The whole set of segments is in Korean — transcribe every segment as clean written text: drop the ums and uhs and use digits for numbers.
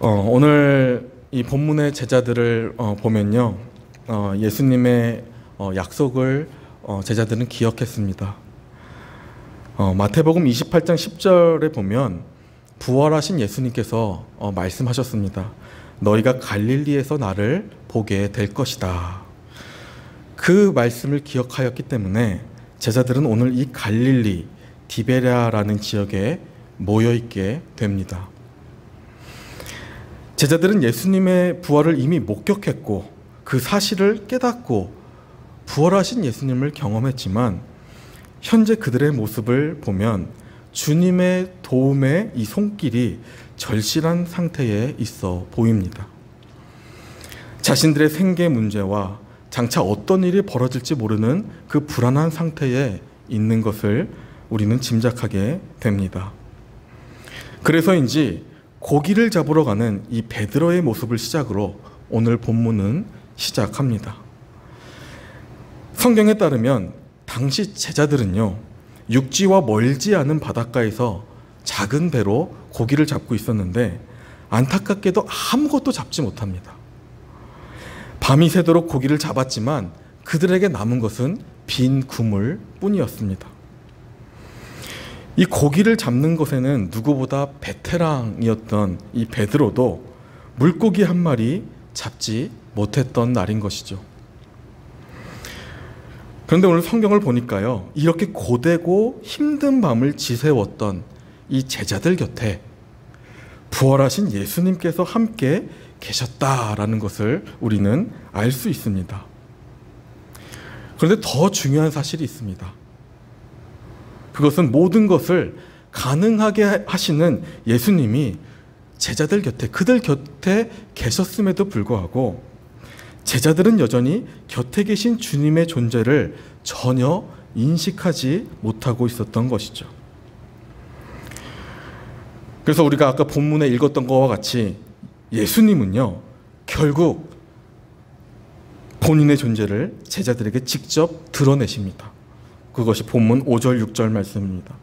오늘 이 본문의 제자들을 보면요, 예수님의 약속을 제자들은 기억했습니다. 마태복음 28장 10절에 보면 부활하신 예수님께서 말씀하셨습니다. 너희가 갈릴리에서 나를 보게 될 것이다. 그 말씀을 기억하였기 때문에 제자들은 오늘 이 갈릴리, 디베랴라는 지역에 모여있게 됩니다. 제자들은 예수님의 부활을 이미 목격했고 그 사실을 깨닫고 부활하신 예수님을 경험했지만 현재 그들의 모습을 보면 주님의 도움의 이 손길이 절실한 상태에 있어 보입니다. 자신들의 생계 문제와 장차 어떤 일이 벌어질지 모르는 그 불안한 상태에 있는 것을 우리는 짐작하게 됩니다. 그래서인지 고기를 잡으러 가는 이 베드로의 모습을 시작으로 오늘 본문은 시작합니다. 성경에 따르면 당시 제자들은요, 육지와 멀지 않은 바닷가에서 작은 배로 고기를 잡고 있었는데 안타깝게도 아무것도 잡지 못합니다. 밤이 새도록 고기를 잡았지만 그들에게 남은 것은 빈 그물 뿐이었습니다. 이 고기를 잡는 것에는 누구보다 베테랑이었던 이 베드로도 물고기 한 마리 잡지 못했던 날인 것이죠. 그런데 오늘 성경을 보니까요, 이렇게 고되고 힘든 밤을 지새웠던 이 제자들 곁에 부활하신 예수님께서 함께 계셨다라는 것을 우리는 알 수 있습니다. 그런데 더 중요한 사실이 있습니다. 그것은 모든 것을 가능하게 하시는 예수님이 제자들 곁에, 그들 곁에 계셨음에도 불구하고 제자들은 여전히 곁에 계신 주님의 존재를 전혀 인식하지 못하고 있었던 것이죠. 그래서 우리가 아까 본문에 읽었던 것과 같이 예수님은요, 결국 본인의 존재를 제자들에게 직접 드러내십니다. 그것이 본문 5절, 6절 말씀입니다.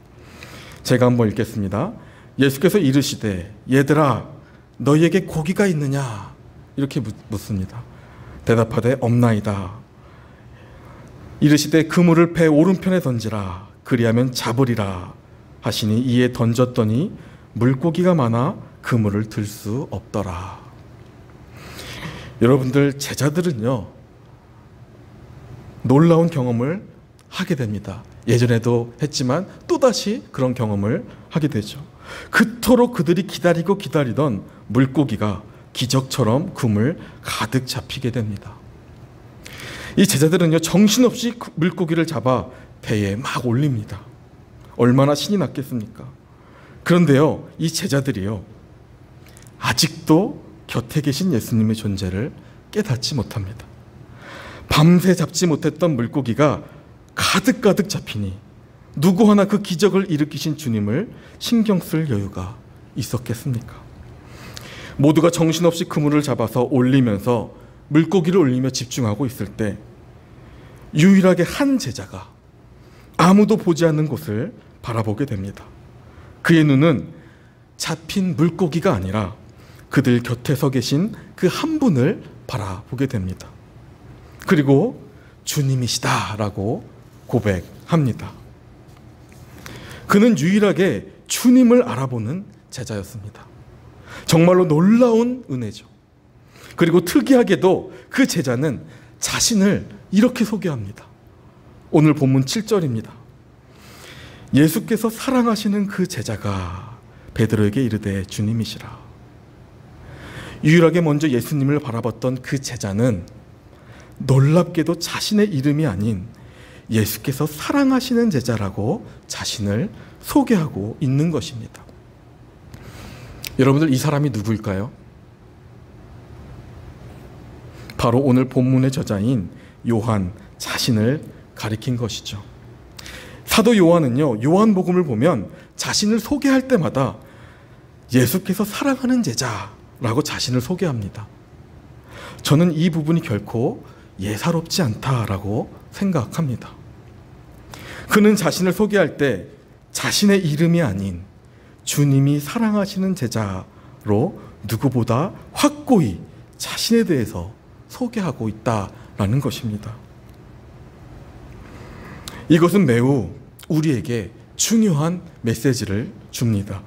제가 한번 읽겠습니다. 예수께서 이르시되 얘들아 너희에게 고기가 있느냐? 이렇게 묻습니다. 대답하되 없나이다. 이르시되 그물을 배 오른편에 던지라. 그리하면 잡으리라 하시니 이에 던졌더니 물고기가 많아 그물을 들 수 없더라. 여러분들, 제자들은요, 놀라운 경험을 하게 됩니다. 예전에도 했지만 또다시 그런 경험을 하게 되죠. 그토록 그들이 기다리고 기다리던 물고기가 기적처럼 그물 가득 잡히게 됩니다. 이 제자들은요, 정신없이 물고기를 잡아 배에 막 올립니다. 얼마나 신이 났겠습니까? 그런데요, 이 제자들이요, 아직도 곁에 계신 예수님의 존재를 깨닫지 못합니다. 밤새 잡지 못했던 물고기가 가득 잡히니 누구 하나 그 기적을 일으키신 주님을 신경 쓸 여유가 있었겠습니까? 모두가 정신없이 그물을 잡아서 올리면서 물고기를 올리며 집중하고 있을 때 유일하게 한 제자가 아무도 보지 않는 곳을 바라보게 됩니다. 그의 눈은 잡힌 물고기가 아니라 그들 곁에 서 계신 그 한 분을 바라보게 됩니다. 그리고 주님이시다라고 고백합니다. 그는 유일하게 주님을 알아보는 제자였습니다. 정말로 놀라운 은혜죠. 그리고 특이하게도 그 제자는 자신을 이렇게 소개합니다. 오늘 본문 7절입니다. 예수께서 사랑하시는 그 제자가 베드로에게 이르되 주님이시라. 유일하게 먼저 예수님을 바라봤던 그 제자는 놀랍게도 자신의 이름이 아닌 예수께서 사랑하시는 제자라고 자신을 소개하고 있는 것입니다. 여러분들, 이 사람이 누구일까요? 바로 오늘 본문의 저자인 요한 자신을 가리킨 것이죠. 사도 요한은요, 요한복음을 보면 자신을 소개할 때마다 예수께서 사랑하는 제자라고 자신을 소개합니다. 저는 이 부분이 결코 예사롭지 않다라고 생각합니다. 그는 자신을 소개할 때 자신의 이름이 아닌 주님이 사랑하시는 제자로 누구보다 확고히 자신에 대해서 소개하고 있다라는 것입니다. 이것은 매우 우리에게 중요한 메시지를 줍니다.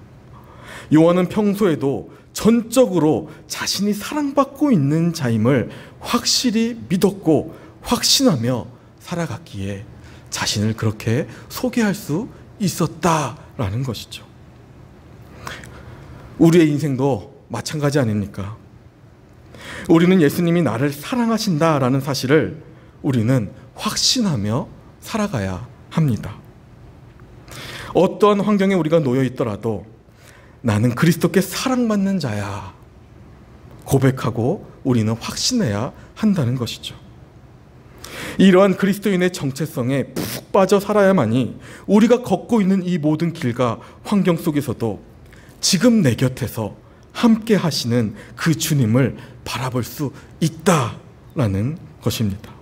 요한은 평소에도 전적으로 자신이 사랑받고 있는 자임을 확실히 믿었고 확신하며 살아갔기에 자신을 그렇게 소개할 수 있었다라는 것이죠. 우리의 인생도 마찬가지 아닙니까? 우리는 예수님이 나를 사랑하신다라는 사실을 우리는 확신하며 살아가야 합니다. 어떠한 환경에 우리가 놓여 있더라도 나는 그리스도께 사랑받는 자야 고백하고 우리는 확신해야 한다는 것이죠. 이러한 그리스도인의 정체성에 푹 빠져 살아야만이 우리가 걷고 있는 이 모든 길과 환경 속에서도 지금 내 곁에서 함께 하시는 그 주님을 바라볼 수 있다라는 것입니다.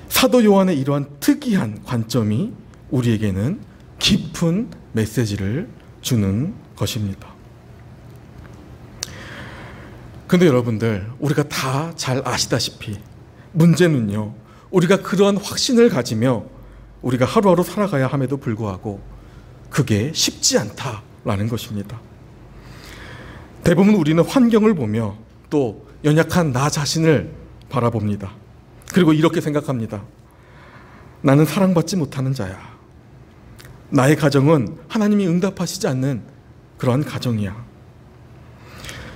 사도 요한의 이러한 특이한 관점이 우리에게는 깊은 메시지를 주는 것입니다. 근데 여러분들, 우리가 다 잘 아시다시피 문제는요, 우리가 그러한 확신을 가지며 우리가 하루하루 살아가야 함에도 불구하고 그게 쉽지 않다라는 것입니다. 대부분 우리는 환경을 보며 또 연약한 나 자신을 바라봅니다. 그리고 이렇게 생각합니다. 나는 사랑받지 못하는 자야. 나의 가정은 하나님이 응답하시지 않는 그러한 가정이야.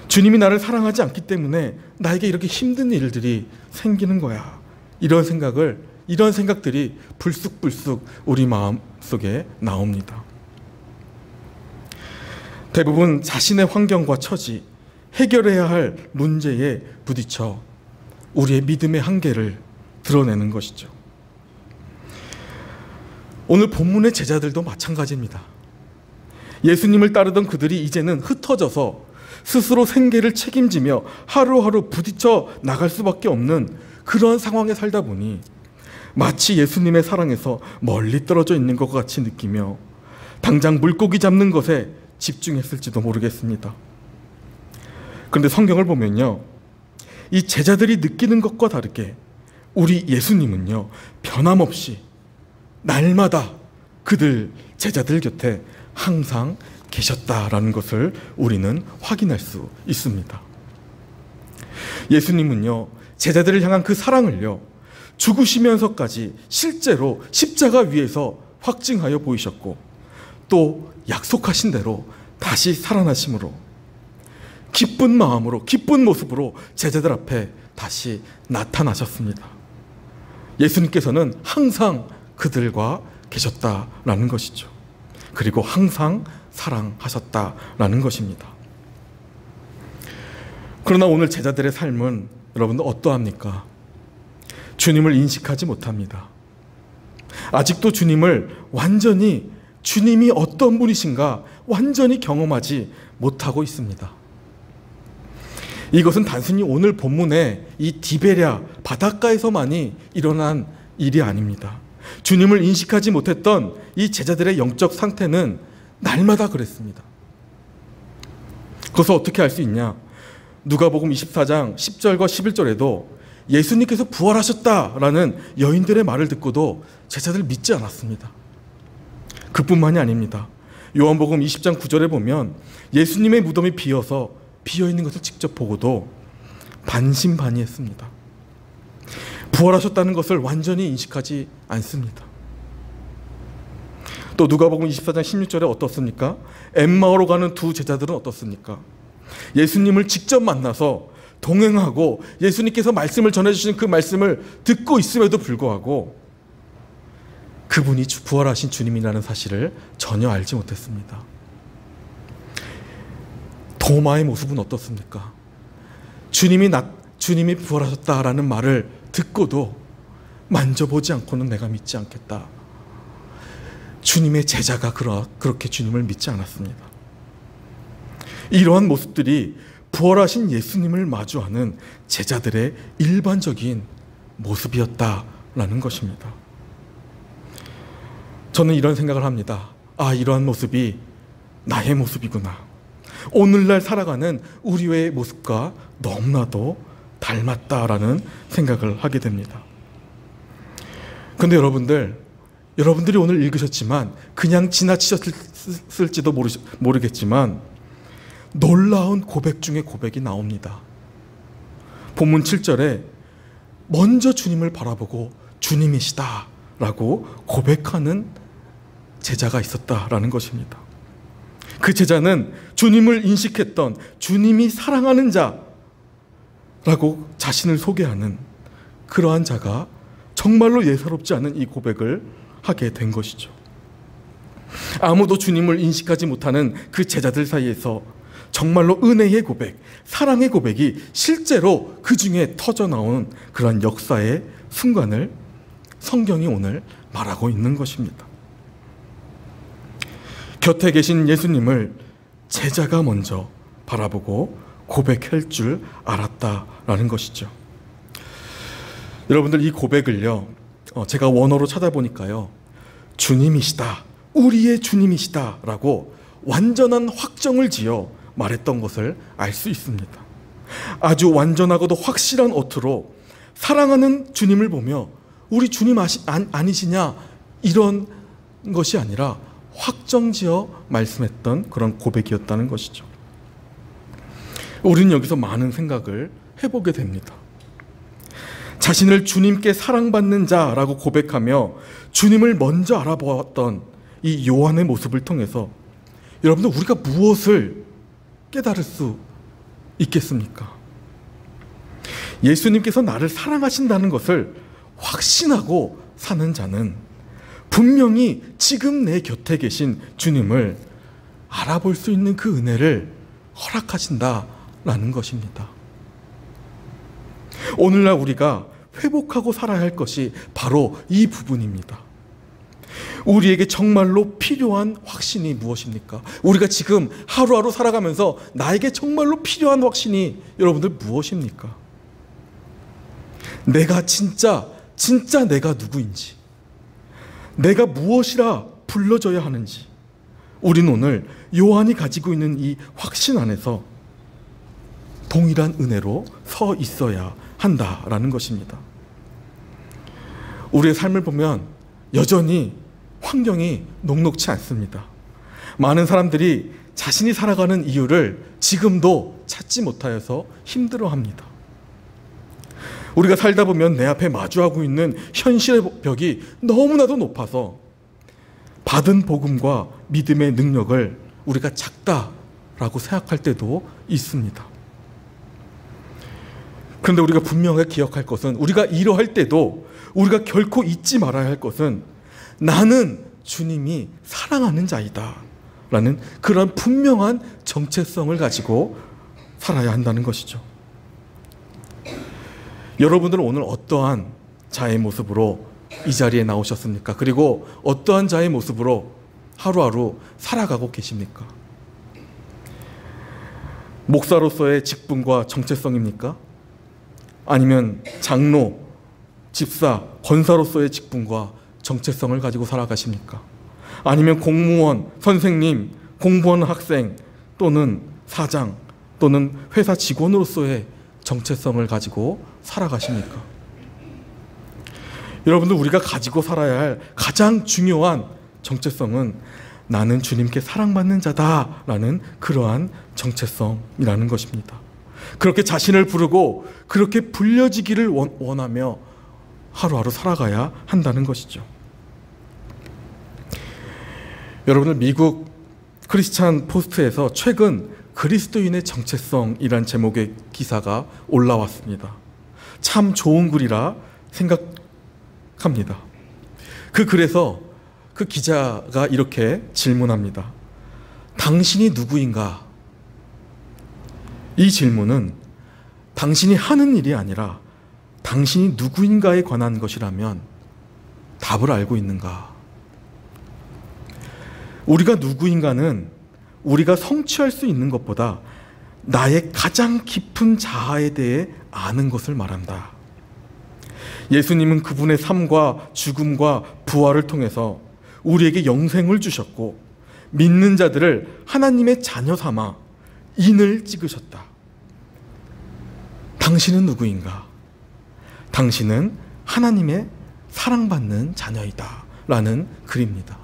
주님이 나를 사랑하지 않기 때문에 나에게 이렇게 힘든 일들이 생기는 거야. 이런 생각들이 불쑥불쑥 우리 마음속에 나옵니다. 대부분 자신의 환경과 처지, 해결해야 할 문제에 부딪혀 우리의 믿음의 한계를 드러내는 것이죠. 오늘 본문의 제자들도 마찬가지입니다. 예수님을 따르던 그들이 이제는 흩어져서 스스로 생계를 책임지며 하루하루 부딪혀 나갈 수밖에 없는 그러한 상황에 살다 보니 마치 예수님의 사랑에서 멀리 떨어져 있는 것 같이 느끼며 당장 물고기 잡는 것에 집중했을지도 모르겠습니다. 그런데 성경을 보면요, 이 제자들이 느끼는 것과 다르게 우리 예수님은요, 변함없이 날마다 그들 제자들 곁에 항상 계셨다라는 것을 우리는 확인할 수 있습니다. 예수님은요, 제자들을 향한 그 사랑을요, 죽으시면서까지 실제로 십자가 위에서 확증하여 보이셨고, 또 약속하신 대로 다시 살아나심으로 기쁜 마음으로, 기쁜 모습으로 제자들 앞에 다시 나타나셨습니다. 예수님께서는 항상 그들과 계셨다라는 것이죠. 그리고 항상 사랑하셨다라는 것입니다. 그러나 오늘 제자들의 삶은 여러분들 어떠합니까? 주님을 인식하지 못합니다. 아직도 주님이 어떤 분이신가 완전히 경험하지 못하고 있습니다. 이것은 단순히 오늘 본문의 이 디베랴 바닷가에서만이 일어난 일이 아닙니다. 주님을 인식하지 못했던 이 제자들의 영적 상태는 날마다 그랬습니다. 그것을 어떻게 알 수 있냐? 누가복음 24장 10절과 11절에도 예수님께서 부활하셨다라는 여인들의 말을 듣고도 제자들 믿지 않았습니다. 그뿐만이 아닙니다. 요한복음 20장 9절에 보면 예수님의 무덤이 비어있는 것을 직접 보고도 반신반의했습니다. 부활하셨다는 것을 완전히 인식하지 않습니다. 또 누가복음 24장 16절에 어떻습니까? 엠마오로 가는 두 제자들은 어떻습니까? 예수님을 직접 만나서 동행하고 예수님께서 말씀을 전해주신 그 말씀을 듣고 있음에도 불구하고 그분이 부활하신 주님이라는 사실을 전혀 알지 못했습니다. 도마의 모습은 어떻습니까? 주님이 부활하셨다라는 말을 듣고도 만져보지 않고는 내가 믿지 않겠다. 주님의 제자가 그렇게 주님을 믿지 않았습니다. 이러한 모습들이 부활하신 예수님을 마주하는 제자들의 일반적인 모습이었다라는 것입니다. 저는 이런 생각을 합니다. 이러한 모습이 나의 모습이구나. 오늘날 살아가는 우리의 모습과 너무나도 닮았다라는 생각을 하게 됩니다. 그런데 여러분들이 오늘 읽으셨지만 그냥 지나치셨을지도 모르겠지만 놀라운 고백 중에 고백이 나옵니다. 본문 7절에 먼저 주님을 바라보고 주님이시다 라고 고백하는 제자가 있었다라는 것입니다. 그 제자는 주님을 인식했던 주님이 사랑하는 자라고 자신을 소개하는 그러한 자가 정말로 예사롭지 않은 이 고백을 하게 된 것이죠. 아무도 주님을 인식하지 못하는 그 제자들 사이에서 정말로 은혜의 고백, 사랑의 고백이 실제로 그 중에 터져나오는 그런 역사의 순간을 성경이 오늘 말하고 있는 것입니다. 곁에 계신 예수님을 제자가 먼저 바라보고 고백할 줄 알았다라는 것이죠. 여러분들, 이 고백을요, 제가 원어로 찾아보니까요, 주님이시다, 우리의 주님이시다 라고 완전한 확정을 지어 말했던 것을 알 수 있습니다. 아주 완전하고도 확실한 어투로 사랑하는 주님을 보며 우리 주님 아니시냐 이런 것이 아니라 확정지어 말씀했던 그런 고백이었다는 것이죠. 우리는 여기서 많은 생각을 해보게 됩니다. 자신을 주님께 사랑받는 자라고 고백하며 주님을 먼저 알아보았던 이 요한의 모습을 통해서 여러분들, 우리가 무엇을 깨달을 수 있겠습니까? 예수님께서 나를 사랑하신다는 것을 확신하고 사는 자는 분명히 지금 내 곁에 계신 주님을 알아볼 수 있는 그 은혜를 허락하신다라는 것입니다. 오늘날 우리가 회복하고 살아야 할 것이 바로 이 부분입니다. 우리에게 정말로 필요한 확신이 무엇입니까? 우리가 지금 하루하루 살아가면서 나에게 정말로 필요한 확신이 여러분들 무엇입니까? 내가 진짜 내가 누구인지, 내가 무엇이라 불러져야 하는지, 우리는 오늘 요한이 가지고 있는 이 확신 안에서 동일한 은혜로 서 있어야 한다라는 것입니다. 우리의 삶을 보면 여전히 환경이 녹록치 않습니다. 많은 사람들이 자신이 살아가는 이유를 지금도 찾지 못하여서 힘들어합니다. 우리가 살다 보면 내 앞에 마주하고 있는 현실의 벽이 너무나도 높아서 받은 복음과 믿음의 능력을 우리가 작다라고 생각할 때도 있습니다. 그런데 우리가 분명하게 기억할 것은, 우리가 이러할 때도 우리가 결코 잊지 말아야 할 것은, 나는 주님이 사랑하는 자이다 라는 그런 분명한 정체성을 가지고 살아야 한다는 것이죠. 여러분들은 오늘 어떠한 자의 모습으로 이 자리에 나오셨습니까? 그리고 어떠한 자의 모습으로 하루하루 살아가고 계십니까? 목사로서의 직분과 정체성입니까? 아니면 장로, 집사, 권사로서의 직분과 정체성을 가지고 살아가십니까? 아니면 공무원, 선생님, 공부하는 학생, 또는 사장, 또는 회사 직원으로서의 정체성을 가지고 살아가십니까? 여러분들, 우리가 가지고 살아야 할 가장 중요한 정체성은 나는 주님께 사랑받는 자다라는 그러한 정체성이라는 것입니다. 그렇게 자신을 부르고 그렇게 불려지기를 원하며 하루하루 살아가야 한다는 것이죠. 여러분들, 미국 크리스찬 포스트에서 최근 그리스도인의 정체성이란 제목의 기사가 올라왔습니다. 참 좋은 글이라 생각합니다. 그 글에서 그 기자가 이렇게 질문합니다. 당신이 누구인가? 이 질문은 당신이 하는 일이 아니라 당신이 누구인가에 관한 것이라면 답을 알고 있는가? 우리가 누구인가는 우리가 성취할 수 있는 것보다 나의 가장 깊은 자아에 대해 아는 것을 말한다. 예수님은 그분의 삶과 죽음과 부활을 통해서 우리에게 영생을 주셨고, 믿는 자들을 하나님의 자녀 삼아 인을 찍으셨다. 당신은 누구인가? 당신은 하나님의 사랑받는 자녀이다 라는 글입니다.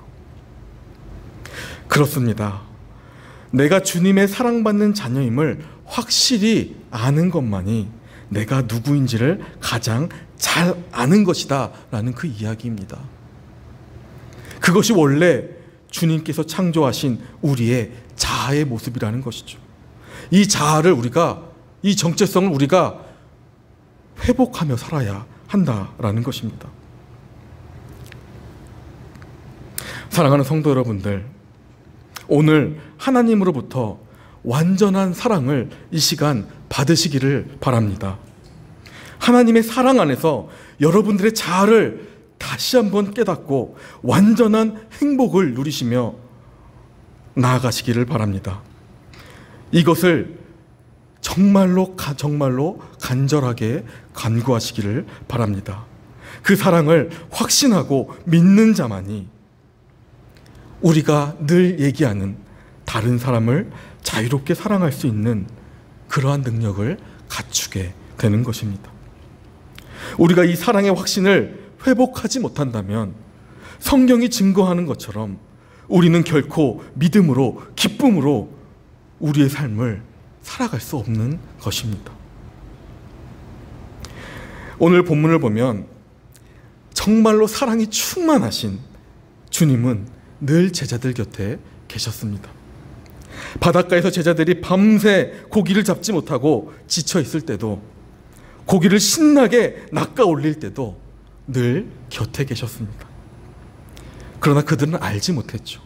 그렇습니다. 내가 주님의 사랑받는 자녀임을 확실히 아는 것만이 내가 누구인지를 가장 잘 아는 것이다 라는 그 이야기입니다. 그것이 원래 주님께서 창조하신 우리의 자아의 모습이라는 것이죠. 이 자아를 우리가, 이 정체성을 우리가 회복하며 살아야 한다라는 것입니다. 사랑하는 성도 여러분들, 오늘 하나님으로부터 완전한 사랑을 이 시간 받으시기를 바랍니다. 하나님의 사랑 안에서 여러분들의 자아를 다시 한번 깨닫고 완전한 행복을 누리시며 나아가시기를 바랍니다. 이것을 정말로 간절하게 간구하시기를 바랍니다. 그 사랑을 확신하고 믿는 자만이 우리가 늘 얘기하는 다른 사람을 자유롭게 사랑할 수 있는 그러한 능력을 갖추게 되는 것입니다. 우리가 이 사랑의 확신을 회복하지 못한다면 성경이 증거하는 것처럼 우리는 결코 믿음으로, 기쁨으로 우리의 삶을 살아갈 수 없는 것입니다. 오늘 본문을 보면 정말로 사랑이 충만하신 주님은 늘 제자들 곁에 계셨습니다. 바닷가에서 제자들이 밤새 고기를 잡지 못하고 지쳐 있을 때도, 고기를 신나게 낚아 올릴 때도 늘 곁에 계셨습니다. 그러나 그들은 알지 못했죠.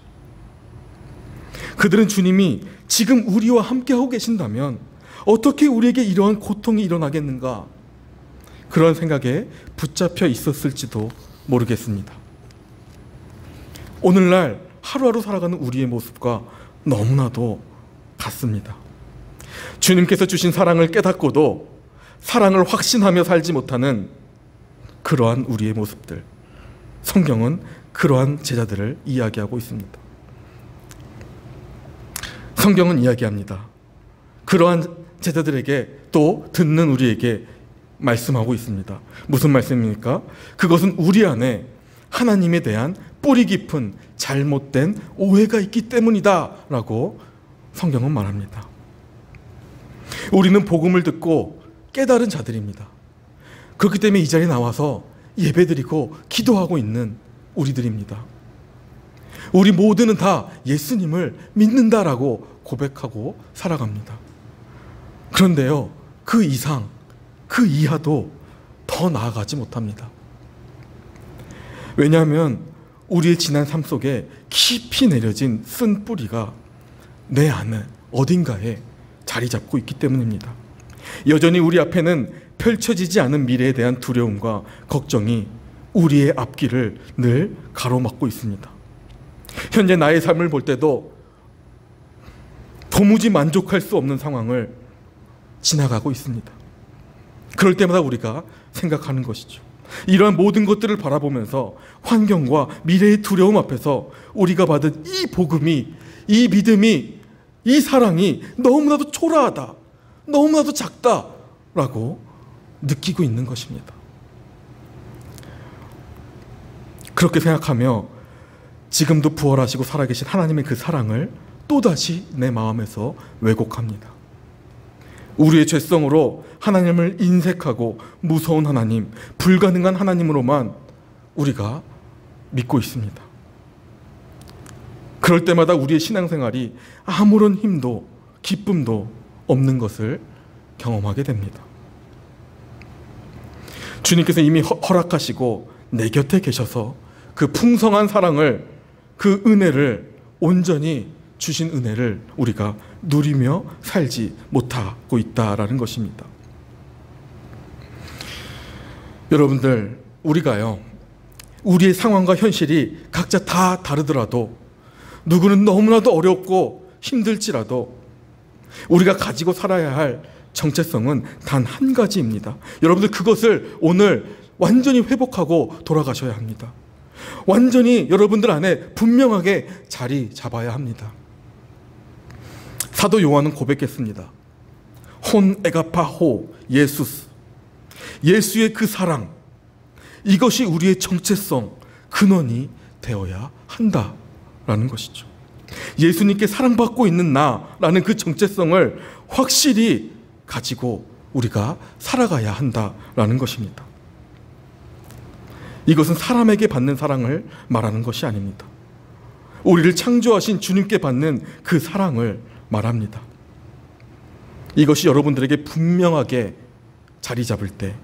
그들은 주님이 지금 우리와 함께하고 계신다면 어떻게 우리에게 이러한 고통이 일어나겠는가, 그런 생각에 붙잡혀 있었을지도 모르겠습니다. 오늘날 하루하루 살아가는 우리의 모습과 너무나도 같습니다. 주님께서 주신 사랑을 깨닫고도 사랑을 확신하며 살지 못하는 그러한 우리의 모습들, 성경은 그러한 제자들을 이야기하고 있습니다. 성경은 이야기합니다. 그러한 제자들에게, 또 듣는 우리에게 말씀하고 있습니다. 무슨 말씀입니까? 그것은 우리 안에 하나님에 대한 뿌리 깊은 잘못된 오해가 있기 때문이다 라고 성경은 말합니다. 우리는 복음을 듣고 깨달은 자들입니다. 그렇기 때문에 이 자리에 나와서 예배드리고 기도하고 있는 우리들입니다. 우리 모두는 다 예수님을 믿는다라고 고백하고 살아갑니다. 그런데요, 그 이상, 그 이하도 더 나아가지 못합니다. 왜냐하면 우리의 지난 삶 속에 깊이 내려진 쓴 뿌리가 내 안에 어딘가에 자리 잡고 있기 때문입니다. 여전히 우리 앞에는 펼쳐지지 않은 미래에 대한 두려움과 걱정이 우리의 앞길을 늘 가로막고 있습니다. 현재 나의 삶을 볼 때도 도무지 만족할 수 없는 상황을 지나가고 있습니다. 그럴 때마다 우리가 생각하는 것이죠. 이러한 모든 것들을 바라보면서 환경과 미래의 두려움 앞에서 우리가 받은 이 복음이, 이 믿음이, 이 사랑이 너무나도 초라하다, 너무나도 작다라고 느끼고 있는 것입니다. 그렇게 생각하며 지금도 부활하시고 살아계신 하나님의 그 사랑을 또다시 내 마음에서 왜곡합니다. 우리의 죄성으로 하나님을 인색하고 무서운 하나님, 불가능한 하나님으로만 우리가 믿고 있습니다. 그럴 때마다 우리의 신앙생활이 아무런 힘도 기쁨도 없는 것을 경험하게 됩니다. 주님께서 이미 허락하시고 내 곁에 계셔서 그 풍성한 사랑을, 그 은혜를, 온전히 주신 은혜를 우리가 누리며 살지 못하고 있다라는 것입니다. 여러분들, 우리가요, 우리의 상황과 현실이 각자 다 다르더라도, 누구는 너무나도 어렵고 힘들지라도 우리가 가지고 살아야 할 정체성은 단 한 가지입니다. 여러분들, 그것을 오늘 완전히 회복하고 돌아가셔야 합니다. 완전히 여러분들 안에 분명하게 자리 잡아야 합니다. 사도 요한은 고백했습니다. 혼 에가파호 예수스. 예수의 그 사랑, 이것이 우리의 정체성, 근원이 되어야 한다라는 것이죠. 예수님께 사랑받고 있는 나라는 그 정체성을 확실히 가지고 우리가 살아가야 한다라는 것입니다. 이것은 사람에게 받는 사랑을 말하는 것이 아닙니다. 우리를 창조하신 주님께 받는 그 사랑을 말합니다. 이것이 여러분들에게 분명하게 자리 잡을 때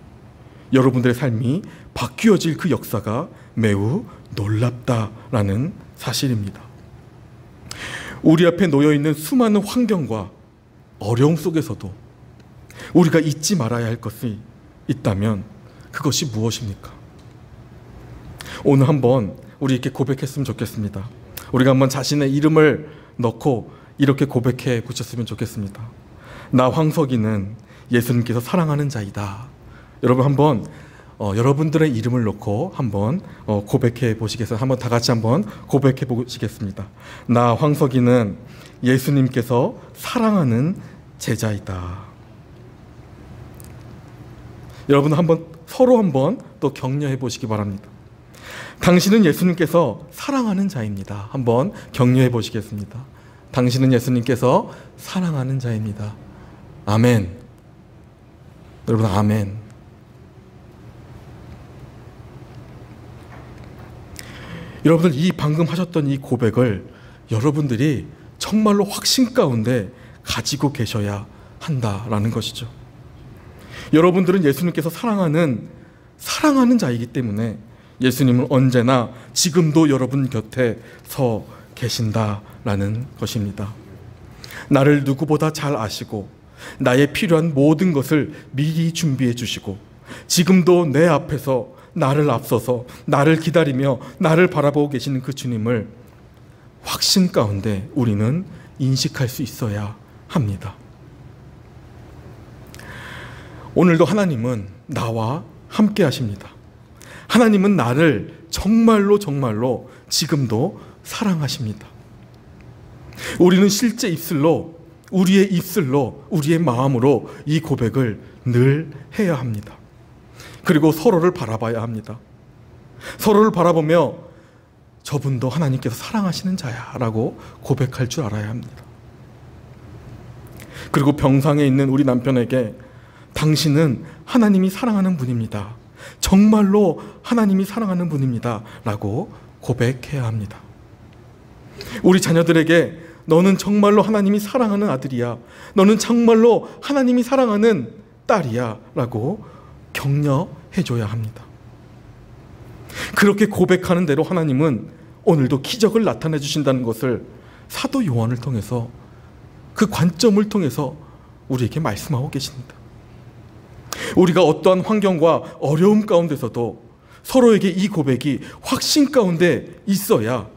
여러분들의 삶이 바뀌어질 그 역사가 매우 놀랍다라는 사실입니다. 우리 앞에 놓여있는 수많은 환경과 어려움 속에서도 우리가 잊지 말아야 할 것이 있다면 그것이 무엇입니까? 오늘 한번 우리 이렇게 고백했으면 좋겠습니다. 우리가 한번 자신의 이름을 넣고 이렇게 고백해 보셨으면 좋겠습니다. 나 황석이는 예수님께서 사랑하는 자이다. 여러분 한번 여러분들의 이름을 넣고 한번 고백해 보시겠어요? 한번 다 같이 한번 고백해 보시겠습니다. 나 황석이는 예수님께서 사랑하는 제자이다. 여러분 한번 서로 한번 또 격려해 보시기 바랍니다. 당신은 예수님께서 사랑하는 자입니다. 한번 격려해 보시겠습니다. 당신은 예수님께서 사랑하는 자입니다. 아멘. 여러분 아멘. 여러분들 이 방금 하셨던 이 고백을 여러분들이 정말로 확신 가운데 가지고 계셔야 한다라는 것이죠. 여러분들은 예수님께서 사랑하는 자이기 때문에 예수님은 언제나 지금도 여러분 곁에 서 계신다라는 것입니다. 나를 누구보다 잘 아시고 나의 필요한 모든 것을 미리 준비해 주시고 지금도 내 앞에서 나를 앞서서 나를 기다리며 나를 바라보고 계시는 그 주님을 확신 가운데 우리는 인식할 수 있어야 합니다. 오늘도 하나님은 나와 함께 하십니다. 하나님은 나를 정말로 지금도 사랑하십니다. 우리는 실제 입술로, 우리의 입술로, 우리의 마음으로 이 고백을 늘 해야 합니다. 그리고 서로를 바라봐야 합니다. 서로를 바라보며 저분도 하나님께서 사랑하시는 자야 라고 고백할 줄 알아야 합니다. 그리고 병상에 있는 우리 남편에게 당신은 하나님이 사랑하는 분입니다. 정말로 하나님이 사랑하는 분입니다 라고 고백해야 합니다. 우리 자녀들에게 너는 정말로 하나님이 사랑하는 아들이야, 너는 정말로 하나님이 사랑하는 딸이야 라고 격려해줘야 합니다. 그렇게 고백하는 대로 하나님은 오늘도 기적을 나타내 주신다는 것을 사도 요한을 통해서, 그 관점을 통해서 우리에게 말씀하고 계십니다. 우리가 어떠한 환경과 어려움 가운데서도 서로에게 이 고백이 확신 가운데 있어야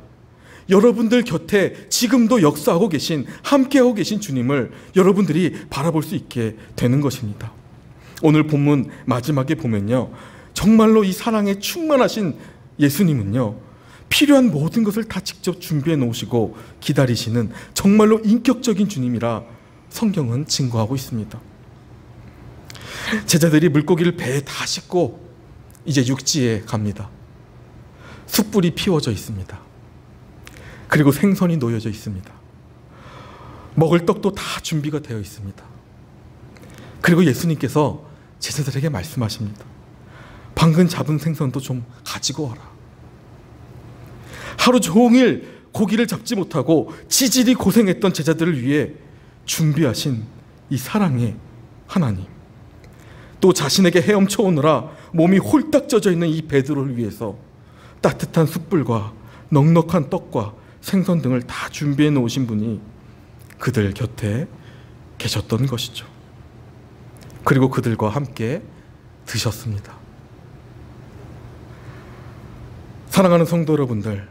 여러분들 곁에 지금도 역사하고 계신, 함께하고 계신 주님을 여러분들이 바라볼 수 있게 되는 것입니다. 오늘 본문 마지막에 보면요, 정말로 이 사랑에 충만하신 예수님은요, 필요한 모든 것을 다 직접 준비해 놓으시고 기다리시는 정말로 인격적인 주님이라 성경은 증거하고 있습니다. 제자들이 물고기를 배에 다 싣고 이제 육지에 갑니다. 숯불이 피워져 있습니다. 그리고 생선이 놓여져 있습니다. 먹을 떡도 다 준비가 되어 있습니다. 그리고 예수님께서 제자들에게 말씀하십니다. 방금 잡은 생선도 좀 가지고 와라. 하루 종일 고기를 잡지 못하고 지질이 고생했던 제자들을 위해 준비하신 이 사랑의 하나님, 또 자신에게 헤엄쳐 오느라 몸이 홀딱 젖어 있는 이 베드로를 위해서 따뜻한 숯불과 넉넉한 떡과 생선 등을 다 준비해 놓으신 분이 그들 곁에 계셨던 것이죠. 그리고 그들과 함께 드셨습니다. 사랑하는 성도 여러분들,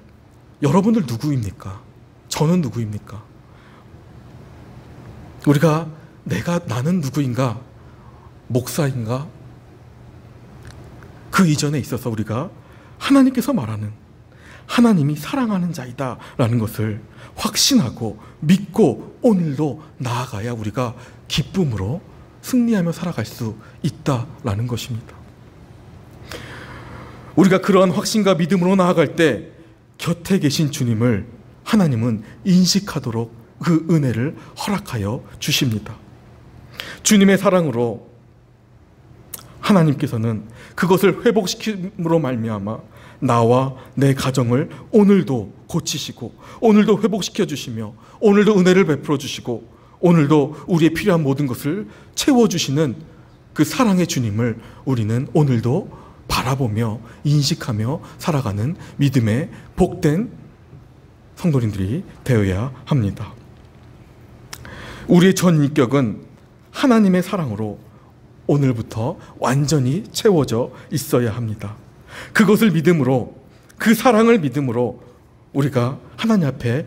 여러분들 누구입니까? 저는 누구입니까? 우리가 나는 누구인가? 목사인가? 그 이전에 있어서 우리가 하나님께서 말하는, 하나님이 사랑하는 자이다라는 것을 확신하고 믿고 오늘도 나아가야 우리가 기쁨으로 승리하며 살아갈 수 있다라는 것입니다. 우리가 그러한 확신과 믿음으로 나아갈 때 곁에 계신 주님을 하나님은 인식하도록 그 은혜를 허락하여 주십니다. 주님의 사랑으로 하나님께서는 그것을 회복시킴으로 말미암아 나와 내 가정을 오늘도 고치시고 오늘도 회복시켜 주시며 오늘도 은혜를 베풀어 주시고 오늘도 우리의 필요한 모든 것을 채워주시는 그 사랑의 주님을 우리는 오늘도 바라보며 인식하며 살아가는 믿음의 복된 성도님들이 되어야 합니다. 우리의 전 인격은 하나님의 사랑으로 오늘부터 완전히 채워져 있어야 합니다. 그것을 믿음으로, 그 사랑을 믿음으로 우리가 하나님 앞에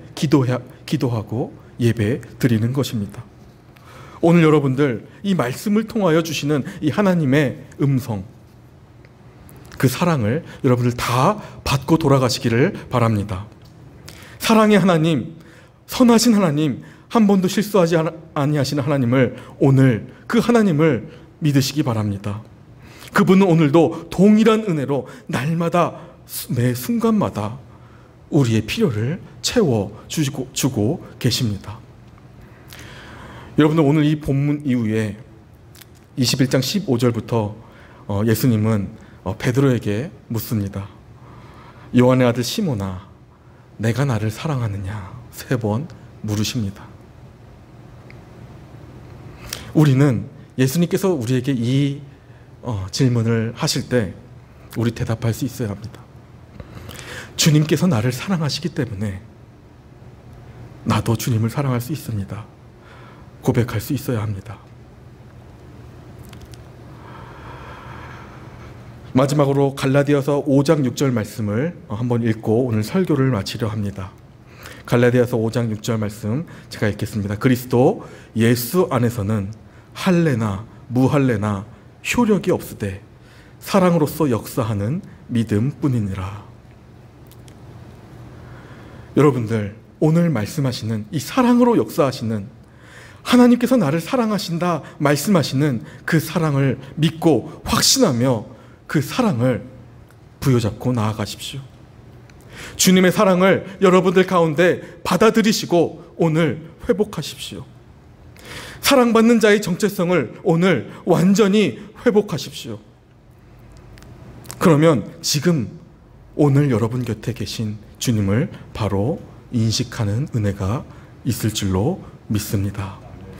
기도하고 예배 드리는 것입니다. 오늘 여러분들 이 말씀을 통하여 주시는 이 하나님의 음성, 그 사랑을 여러분들 다 받고 돌아가시기를 바랍니다. 사랑의 하나님, 선하신 하나님, 한 번도 실수하지 아니하시는 하나님을 오늘 그 하나님을 믿으시기 바랍니다. 그분은 오늘도 동일한 은혜로 날마다 매 순간마다 우리의 필요를 채워주고 계십니다. 여러분들 오늘 이 본문 이후에 21장 15절부터 예수님은 베드로에게 묻습니다. 요한의 아들 시몬아, 내가 나를 사랑하느냐? 3번 물으십니다. 우리는 예수님께서 우리에게 이 질문을 하실 때 우리 대답할 수 있어야 합니다. 주님께서 나를 사랑하시기 때문에 나도 주님을 사랑할 수 있습니다. 고백할 수 있어야 합니다. 마지막으로 갈라디아서 5장 6절 말씀을 한번 읽고 오늘 설교를 마치려 합니다. 갈라디아서 5장 6절 말씀 제가 읽겠습니다. 그리스도 예수 안에서는 할례나 무할례나 효력이 없으되 사랑으로서 역사하는 믿음뿐이니라. 여러분들 오늘 말씀하시는 이 사랑으로 역사하시는 하나님께서 나를 사랑하신다 말씀하시는 그 사랑을 믿고 확신하며 그 사랑을 부여잡고 나아가십시오. 주님의 사랑을 여러분들 가운데 받아들이시고 오늘 회복하십시오. 사랑받는 자의 정체성을 오늘 완전히 회복하십시오. 그러면 지금 오늘 여러분 곁에 계신 주님을 바로 인식하는 은혜가 있을 줄로 믿습니다.